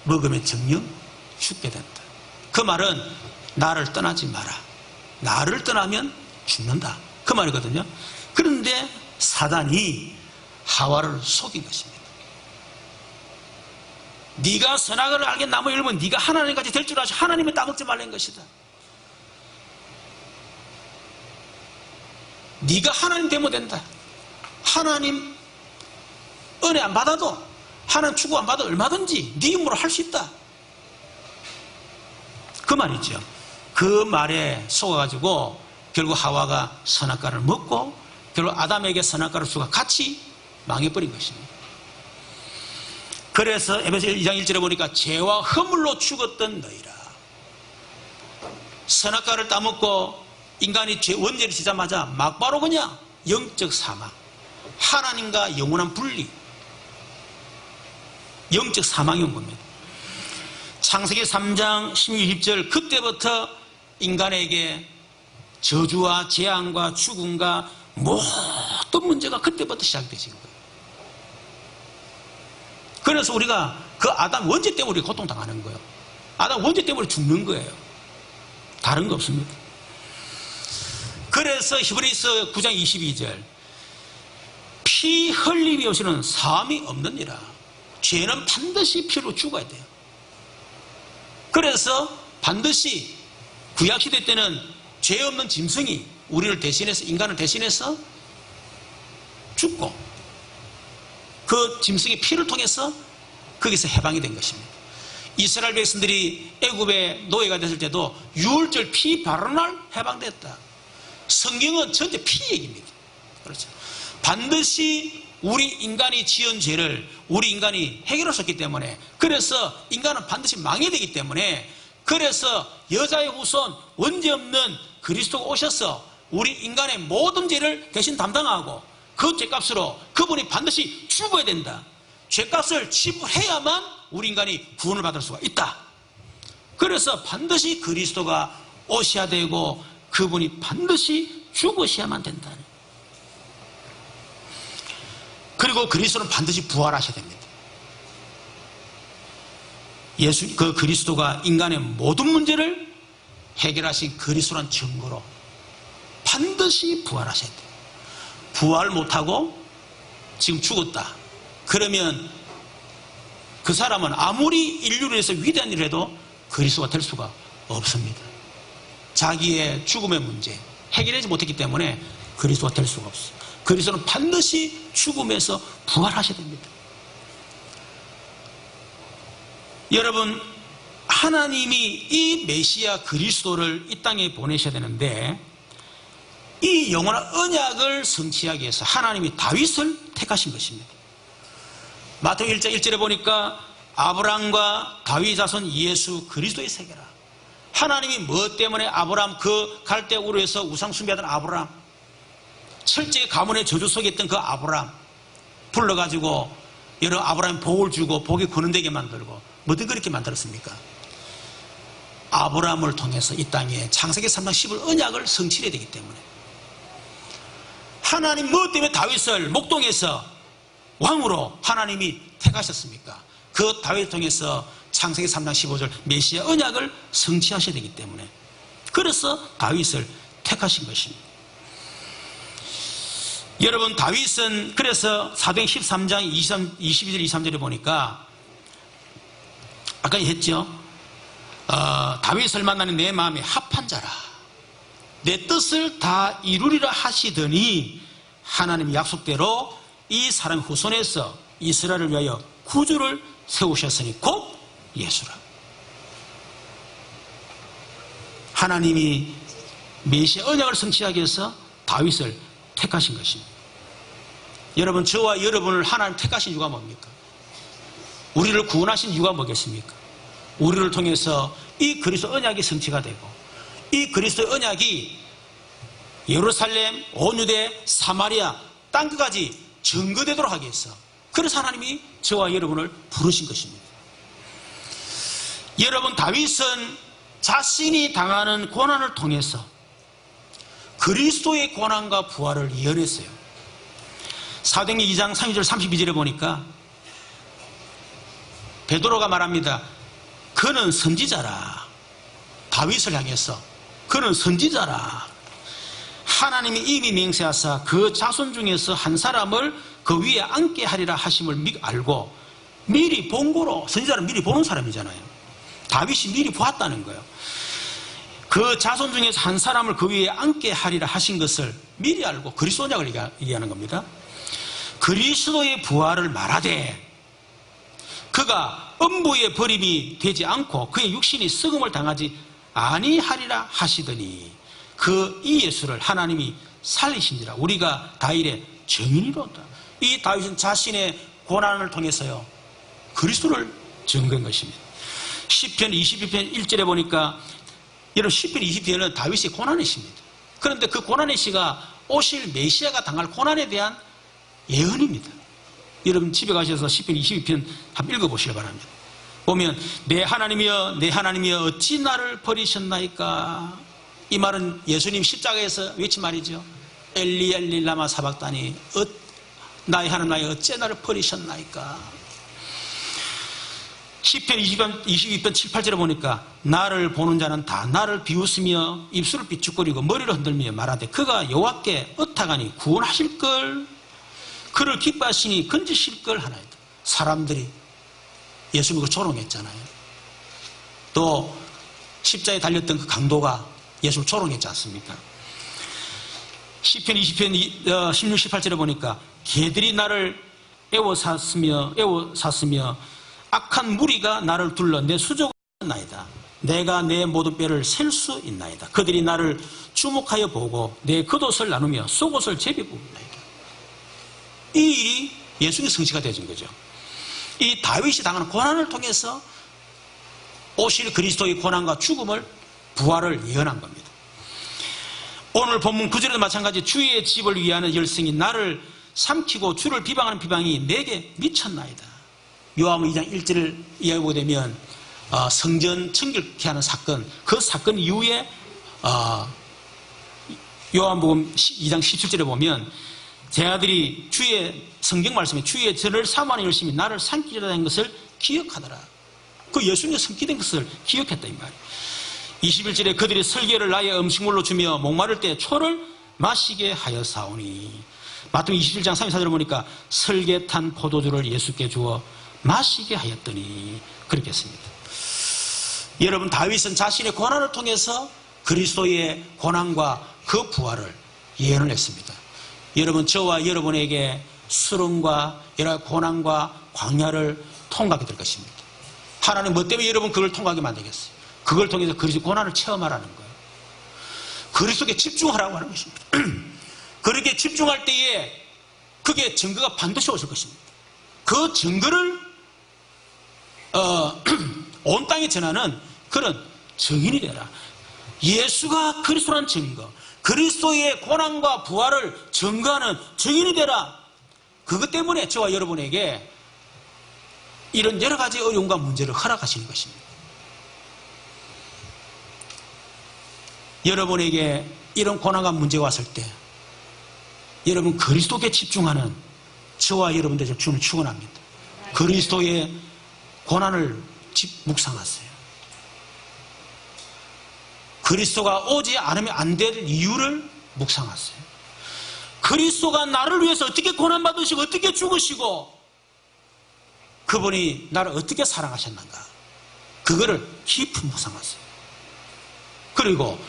먹으면 정령 죽게 된다. 그 말은 나를 떠나지 마라. 나를 떠나면 죽는다. 그 말이거든요. 그런데 사단이 하와를 속인 것입니다. 네가 선악을 알게 나무 열면 네가 하나님까지 될 줄 알지, 하나님을 따먹지 말라는 것이다. 네가 하나님 되면 된다. 하나님 은혜 안 받아도, 하나님 추구 안 받아도 얼마든지 네 힘으로 할 수 있다. 그 말이죠. 그 말에 속아가지고 결국 하와가 선악과를 먹고 결국 아담에게 선악과를 주가 같이 망해버린 것입니다. 그래서 에베소 2장 1절에 보니까 죄와 허물로 죽었던 너희라. 선악과를 따먹고 인간이 원죄를 지자마자 막바로 그냥 영적 사망, 하나님과 영원한 분리, 영적 사망이 온 겁니다. 창세기 3장 16절, 그때부터 인간에게 저주와 재앙과 죽음과 모든 문제가 그때부터 시작되신 거예요. 그래서 우리가 그 아담 원죄 때문에 우리 고통당하는 거예요. 아담 원죄 때문에 죽는 거예요. 다른 거 없습니다. 그래서 히브리서 9장 22절, 피 흘림이 없이는 사함이 없느니라. 죄는 반드시 피로 죽어야 돼요. 그래서 반드시 구약시대 때는 죄 없는 짐승이 우리를 대신해서, 인간을 대신해서 죽고 그 짐승의 피를 통해서 거기서 해방이 된 것입니다. 이스라엘 백성들이 애굽의 노예가 됐을 때도 유월절 피 바르는 날 해방됐다. 성경은 전체 피 얘기입니다. 그렇죠. 반드시 우리 인간이 지은 죄를 우리 인간이 해결할 수 없기 때문에, 그래서 인간은 반드시 망해야 되기 때문에, 그래서 여자의 후손 원죄 없는 그리스도가 오셔서 우리 인간의 모든 죄를 대신 담당하고 그 죄값으로 그분이 반드시 죽어야 된다. 죄값을 지불해야만 우리 인간이 구원을 받을 수가 있다. 그래서 반드시 그리스도가 오셔야 되고 그분이 반드시 죽으셔야만 된다. 그리고 그리스도는 반드시 부활하셔야 됩니다. 그 그리스도가 인간의 모든 문제를 해결하신 그리스도란 증거로 반드시 부활하셔야 돼요. 부활 못하고 지금 죽었다. 그러면 그 사람은 아무리 인류를 위해서 위대한 일을 해도 그리스도가 될 수가 없습니다. 자기의 죽음의 문제 해결하지 못했기 때문에 그리스도가 될 수가 없어요. 그리스도는 반드시 죽음에서 부활하셔야 됩니다. 여러분, 하나님이 이 메시아 그리스도를 이 땅에 보내셔야 되는데 이 영원한 언약을 성취하기 위해서 하나님이 다윗을 택하신 것입니다. 마태복음 1장 1절에 보니까 아브라함과 다윗 자손 예수 그리스도의 세계라. 하나님이 무엇 때문에 아브라함, 그 갈대 우르에서 우상 숭배하던 아브라함, 철저히 가문의 저주 속에 있던 그 아브라함 불러가지고 여러 아브라함 복을 주고 복이 거는되게 만들고 뭐든 그렇게 만들었습니까? 아브라함을 통해서 이 땅에 창세기 3장 10을 언약을 성취해야 되기 때문에 하나님 무엇 때문에 다윗을 목동에서 왕으로 하나님이 택하셨습니까? 그 다윗을 통해서 창세기 3장 15절 메시아 언약을 성취하셔야 되기 때문에 그래서 다윗을 택하신 것입니다. 여러분, 다윗은 그래서 사도행 13장 22절 23절에 보니까 아까 했죠. 다윗을 만나는 내 마음에 합한 자라. 내 뜻을 다 이루리라 하시더니 하나님의 약속대로 이 사람의 후손에서 이스라엘을 위하여 구주를 세우셨으니 곧 예수라. 하나님이 메시아 언약을 성취하기 위해서 다윗을 택하신 것입니다. 여러분, 저와 여러분을 하나님 택하신 이유가 뭡니까? 우리를 구원하신 이유가 뭐겠습니까? 우리를 통해서 이 그리스도 언약이 성취가 되고 이 그리스도의 언약이 예루살렘, 온 유대, 사마리아 땅끝까지 증거되도록 하기 위해서 그래서 하나님이 저와 여러분을 부르신 것입니다. 여러분, 다윗은 자신이 당하는 고난을 통해서 그리스도의 고난과 부활을 예언했어요. 사도행전 2장 32절 32절에 보니까 베드로가 말합니다. 그는 선지자라. 다윗을 향해서 그는 선지자라. 하나님이 이미 맹세하사 그 자손 중에서 한 사람을 그 위에 앉게 하리라 하심을 알고 미리 본 거로, 선지자는 미리 보는 사람이잖아요. 다윗이 미리 보았다는 거예요. 그 자손 중에서 한 사람을 그 위에 앉게 하리라 하신 것을 미리 알고 그리스도 언약을 얘기하는 겁니다. 그리스도의 부활을 말하되 그가 음부의 버림이 되지 않고 그의 육신이 썩음을 당하지 아니하리라 하시더니 그 이 예수를 하나님이 살리신지라. 우리가 다윗의 증인이로다. 이 다윗은 자신의 고난을 통해서요 그리스도를 증거한 것입니다. 시편 22편 1절에 보니까 여러분, 시편 22편은 다윗의 고난의 시입니다. 그런데 그 고난의 시가 오실 메시아가 당할 고난에 대한 예언입니다. 여러분, 집에 가셔서 시편 22편 한번 읽어보시기 바랍니다. 보면 내 하나님이여 내 하나님이여 어찌 나를 버리셨나이까. 이 말은 예수님 십자가에서 외친 말이죠. 엘리 엘리 라마 사박다니, 나의 하나님 나의 어찌 나를 버리셨나이까. 시편 22편 7, 8절에 보니까 나를 보는 자는 다 나를 비웃으며 입술을 삐죽거리고 머리를 흔들며 말하되 그가 여호와께 의탁하니 구원하실걸, 그를 기뻐하시니 건지실걸 하나이다. 사람들이 예수 믿고 조롱했잖아요. 또 십자에 달렸던 그 강도가 예수를 조롱했지 않습니까? 시편 20편 16, 18절에 보니까 개들이 나를 애워쌌으며 악한 무리가 나를 둘러 내 수족을 나이다. 내가 내 모든 뼈를 셀 수 있나이다. 그들이 나를 주목하여 보고 내 겉옷을 나누며 속옷을 제비 뽑나이다. 이 일이 예수의 성취가 되어진 거죠. 이 다윗이 당하는 고난을 통해서 오실 그리스도의 고난과 죽음을, 부활을 예언한 겁니다. 오늘 본문 9절에도 마찬가지 주의 집을 위하는 열성이 나를 삼키고 주를 비방하는 비방이 내게 미쳤나이다. 요한복음 2장 1절을 이해하게 되면 성전 청결케 하는 사건, 그 사건 이후에 요한복음 2장 17절에 보면 제 아들이 주의 성경 말씀에 주의 전을 사모하는 열심히 나를 삼키려는 것을 기억하더라. 그 예수님의 삼키된 것을 기억했다 이 말이에요. 21절에 그들이 설계를 나의 음식물로 주며 목마를 때 초를 마시게 하여사오니. 마태복음 27장 34절을 보니까 설계 탄 포도주를 예수께 주어 마시게 하였더니 그렇게 했습니다. 여러분, 다윗은 자신의 고난을 통해서 그리스도의 고난과 그 부활을 예언을 했습니다. 여러분, 저와 여러분에게 수렁과 여러 고난과 광야를 통과하게 될 것입니다. 하나님 뭐 때문에 여러분 그걸 통과하게 만들겠어요? 그걸 통해서 그리스도 고난을 체험하라는 거예요. 그리스도에 집중하라고 하는 것입니다. 그렇게 집중할 때에 그게 증거가 반드시 오실 것입니다. 그 증거를 온 땅에 전하는 그런 증인이 되라. 예수가 그리스도라는 증거, 그리스도의 고난과 부활을 증거하는 증인이 되라. 그것 때문에 저와 여러분에게 이런 여러 가지 어려움과 문제를 허락하시는 것입니다. 여러분에게 이런 고난과 문제가 왔을 때 여러분 그리스도께 집중하는 저와 여러분들 주는 축원합니다. 그리스도의 고난을 묵상하세요. 그리스도가 오지 않으면 안 될 이유를 묵상하세요. 그리스도가 나를 위해서 어떻게 고난받으시고 어떻게 죽으시고 그분이 나를 어떻게 사랑하셨는가, 그거를 깊이 묵상하세요. 그리고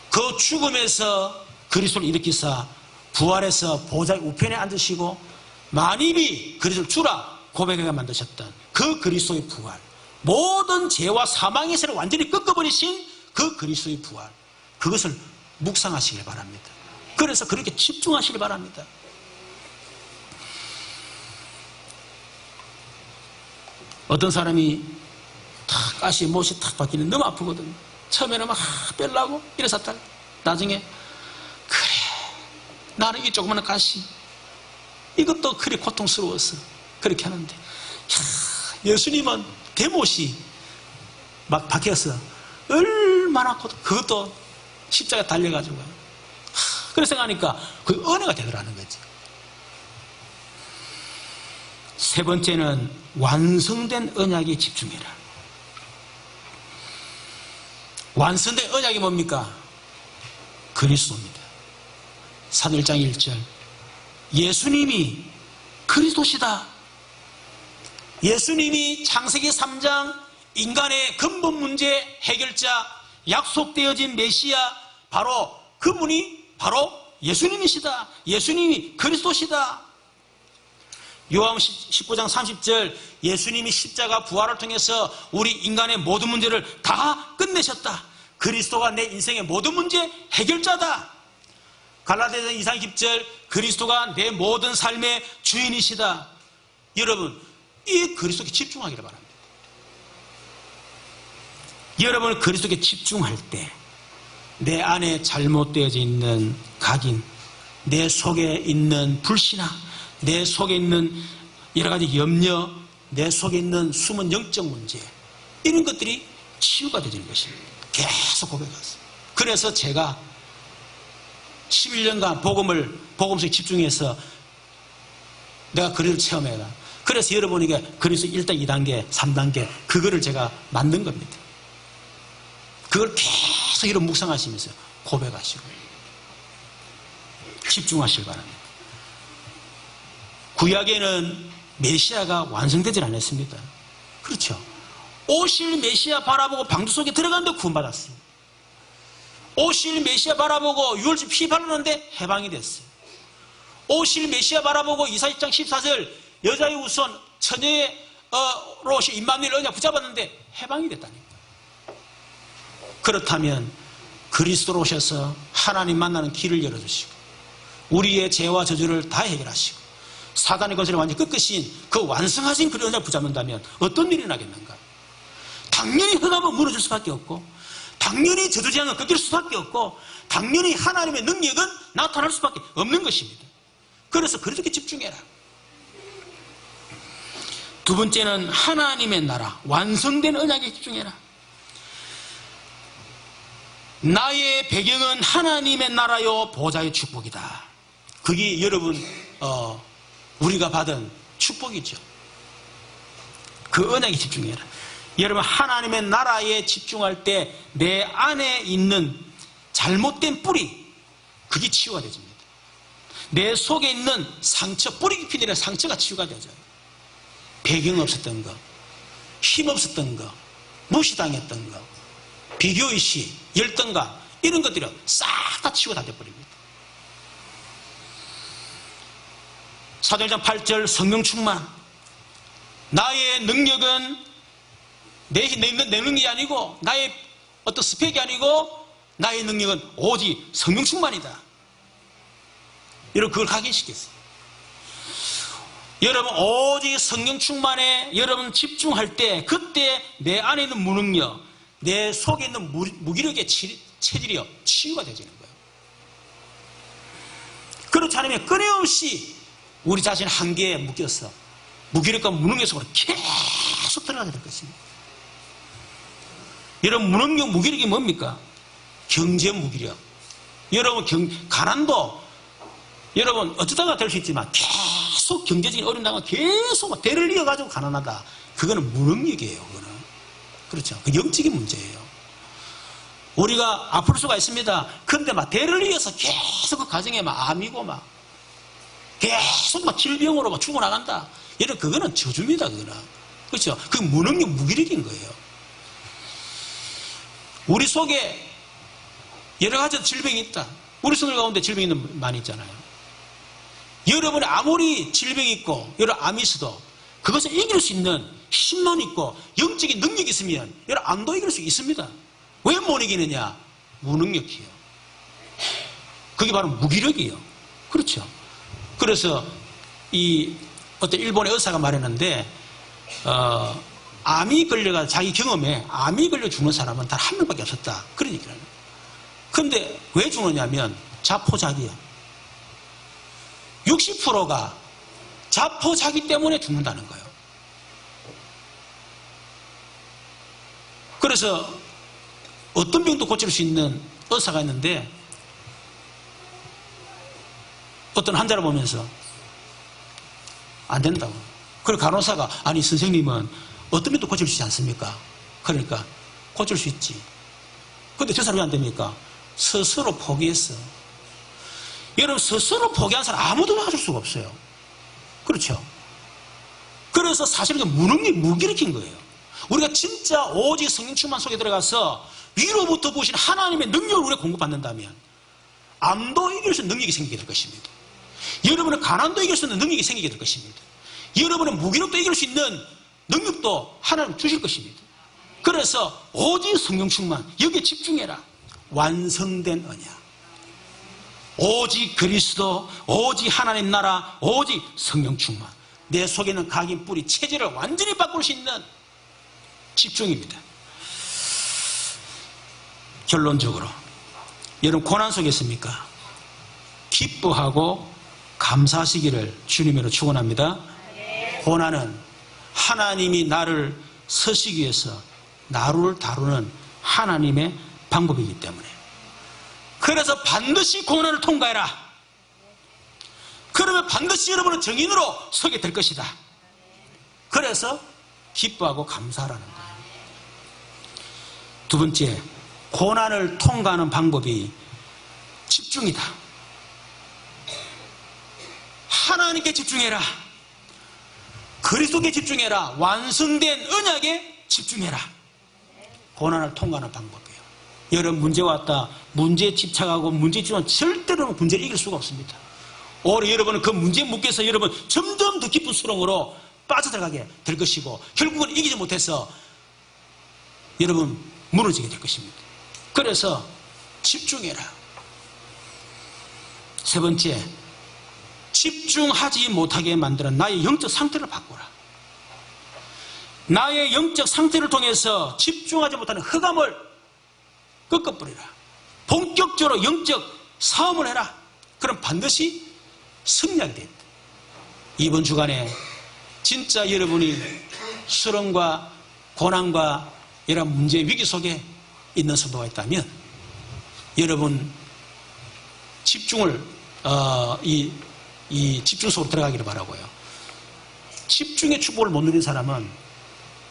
그 죽음에서 그리스도를 일으키사 부활해서 보좌의 우편에 앉으시고 만입이 그리스도를 주라 고백하게 만드셨던 그 그리스도의 부활, 모든 죄와 사망의 세를 완전히 꺾어버리신 그 그리스도의 부활, 그것을 묵상하시길 바랍니다. 그래서 그렇게 집중하시길 바랍니다. 어떤 사람이 탁 가시에 못이 탁 박히는 너무 아프거든요. 처음에는 막 빼려고 이랬었다가 나중에 그래 나는 이 조그마한 가시 이것도 그리 고통스러워서 그렇게 하는데 예수님은 대못이 막 박혀서 얼마나 고통, 그것도 십자가에 달려가지고 그래서 생각하니까 그 은혜가 되더라는 거지. 세 번째는 완성된 언약에 집중해라. 완성된 언약이 뭡니까? 그리스도입니다. 사도 1장 1절 예수님이 그리스도시다. 예수님이 창세기 3장 인간의 근본 문제 해결자, 약속되어진 메시아, 바로 그분이 바로 예수님이시다. 예수님이 그리스도시다. 요한복음 19장 30절 예수님이 십자가 부활을 통해서 우리 인간의 모든 문제를 다 끝내셨다. 그리스도가 내 인생의 모든 문제 해결자다. 갈라디아서 2장 10절 그리스도가 내 모든 삶의 주인이시다. 여러분 이 그리스도께 집중하기를 바랍니다. 여러분 그리스도께 집중할 때 내 안에 잘못되어져 있는 각인, 내 속에 있는 불신앙, 내 속에 있는 여러 가지 염려, 내 속에 있는 숨은 영적 문제, 이런 것들이 치유가 되는 것입니다. 계속 고백하세요. 그래서 제가 11년간 복음서에 집중해서 내가 그리스도를 체험해라. 그래서 여러분에게 그리스도 1단, 2단계, 3단계 그거를 제가 만든 겁니다. 그걸 계속 이런 묵상하시면서 고백하시고 집중하시기 바랍니다. 구약에는 메시아가 완성되지 않았습니다. 그렇죠. 오실 메시아 바라보고 방주 속에 들어갔는데 구원받았어요. 오실 메시아 바라보고 유월절 피 바르는데 해방이 됐어요. 오실 메시아 바라보고 이사야 1장 14절 여자의 우선 처녀로 오신 임마누엘 언약 붙잡았는데 해방이 됐다니까. 그렇다면 그리스도로 오셔서 하나님 만나는 길을 열어주시고 우리의 죄와 저주를 다 해결하시고 사단의 권세를 완전히 꺾으신 그 완성하신 그 언약을 붙잡는다면 어떤 일이 나겠는가? 당연히 흑암은 무너질 수밖에 없고 당연히 저주재앙은 꺾일 수밖에 없고 당연히 하나님의 능력은 나타날 수밖에 없는 것입니다. 그래서 그렇게 집중해라. 두 번째는 하나님의 나라, 완성된 언약에 집중해라. 나의 배경은 하나님의 나라요 보좌의 축복이다. 그게 여러분 우리가 받은 축복이죠. 그 언약에 집중해라. 여러분 하나님의 나라에 집중할 때 내 안에 있는 잘못된 뿌리, 그게 치유가 되집니다. 내 속에 있는 상처, 뿌리 깊이 내린 상처가 치유가 되죠. 배경 없었던 거, 힘 없었던 거, 무시당했던 거, 비교의식, 열등감 이런 것들이 싹 다 치고 다 돼버립니다. 사도행전 8절 성령 충만. 나의 능력은 내 능력이 아니고 나의 어떤 스펙이 아니고 나의 능력은 오직 성령 충만이다. 여러분 그걸 각인시켰어요. 여러분 오직 성령 충만에 여러분 집중할 때 그때 내 안에 있는 무능력, 내 속에 있는 무기력의 체질이 치유가 되지는 거예요. 그렇지 않으면 끊임없이 우리 자신 한계에 묶여서 무기력과 무능력 속으로 계속 들어가게 될 것입니다. 여러분 무능력, 무기력이 뭡니까? 경제 무기력. 여러분 가난도 여러분 어쩌다가 될 수 있지만 계속 경제적인 어려움 당하면 계속 대를 이어가지고 가난하다. 그거는 무능력이에요. 그거는. 그렇죠. 그 영적인 문제예요. 우리가 아플 수가 있습니다. 근데 막 대를 이어서 계속 그 가정에 막 암이고 막 계속 막 질병으로 막 죽어나간다. 이런 그거는 저주입니다. 그거는. 그렇죠. 그 무능력, 무기력인 거예요. 우리 속에 여러 가지 질병이 있다. 우리 성들 가운데 질병이 많이 있잖아요. 여러분이 아무리 질병이 있고 여러 암이 있어도 그것을 이길 수 있는 힘만 있고 영적인 능력이 있으면 여러 암도 이길 수 있습니다. 왜 못 이기느냐? 무능력이에요. 그게 바로 무기력이에요. 그렇죠. 그래서 이 어떤 일본의 의사가 말했는데 암이 걸려가 자기 경험에 암이 걸려 죽는 사람은 단 한 명밖에 없었다. 그런 얘기를 해요. 근데 왜 죽느냐면 자포자기야. 60%가 자포자기 때문에 죽는다는 거예요. 그래서 어떤 병도 고칠 수 있는 의사가 있는데 어떤 환자를 보면서 안 된다고. 그리고 간호사가 아니 선생님은 어떤 병도 고칠 수 있지 않습니까? 그러니까 고칠 수 있지. 근데 저 사람이 안 됩니까? 스스로 포기했어. 여러분 스스로 포기한 사람 아무도 막아줄 수가 없어요. 그렇죠. 그래서 사실은 무능력, 무기력인 거예요. 우리가 진짜 오직 성령 충만 속에 들어가서 위로부터 보신 하나님의 능력을 우리가 공급받는다면 암도 이길 수 있는 능력이 생기게 될 것입니다. 여러분은 가난도 이길 수 있는 능력이 생기게 될 것입니다. 여러분은 무기력도 이길 수 있는 능력도 하나님 주실 것입니다. 그래서 오직 성령 충만, 여기에 집중해라. 완성된 언약. 오직 그리스도, 오직 하나님 나라, 오직 성령 충만. 내 속에 있는 각인 뿌리, 체질을 완전히 바꿀 수 있는 집중입니다. 결론적으로 여러분 고난 속에 있습니까? 기뻐하고 감사하시기를 주님으로 축원합니다. 고난은 하나님이 나를 서시기 위해서 나를 다루는 하나님의 방법이기 때문에. 그래서 반드시 고난을 통과해라. 그러면 반드시 여러분은 정인으로 서게 될 것이다. 그래서 기뻐하고 감사하라는 거예요. 두 번째, 고난을 통과하는 방법이 집중이다. 하나님께 집중해라. 그리스도께 집중해라. 완성된 언약에 집중해라. 고난을 통과하는 방법이에요. 여러분 문제 왔다. 문제에 집착하고 문제에 집중하면 절대로 문제를 이길 수가 없습니다. 오히려 여러분은 그 문제에 묶여서 여러분 점점 더 깊은 수렁으로 빠져들어가게 될 것이고 결국은 이기지 못해서 여러분 무너지게 될 것입니다. 그래서 집중해라. 세 번째, 집중하지 못하게 만드는 나의 영적 상태를 바꾸라. 나의 영적 상태를 통해서 집중하지 못하는 흑암을 꺾어버리라. 본격적으로 영적 싸움을 해라. 그럼 반드시 승리하게 됩니다. 이번 주간에 진짜 여러분이 수렁과 고난과 이런 문제 위기 속에 있는 성도가 있다면 여러분 집중을 이 집중 속으로 들어가기를 바라고요. 집중의 축복을 못 누린 사람은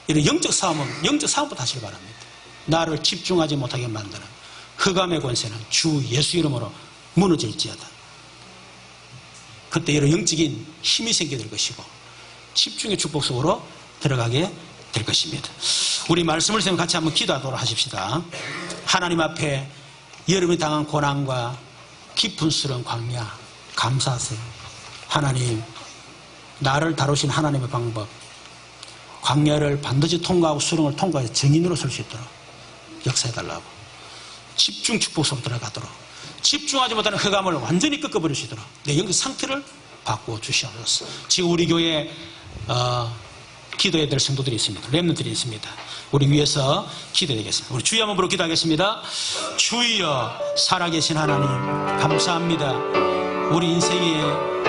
이런 영적 싸움부터 하시길 바랍니다. 나를 집중하지 못하게 만드는 흑암의 권세는 주 예수 이름으로 무너질지어다. 그때 이런 영적인 힘이 생기게 될 것이고 집중의 축복 속으로 들어가게 될 것입니다. 우리 말씀을 세우면 같이 한번 기도하도록 하십시다. 하나님 앞에 여러분이 당한 고난과 깊은스러운 광야 감사하세요. 하나님, 나를 다루신 하나님의 방법, 광야를 반드시 통과하고 수렁을 통과해서 증인으로 설 수 있도록 역사해달라고, 집중 축복 속으로 들어가도록, 집중하지 못하는 흑암을 완전히 꺾어버릴 수 있도록 내 영적 상태를 바꾸어 주시옵소서. 지금 우리 교회에 기도해야 될 성도들이 있습니다. 렘넌트들이 있습니다. 우리 위해서 기도해야겠습니다. 우리 주여 한번 부르고 기도하겠습니다. 주여, 살아계신 하나님 감사합니다. 우리 인생에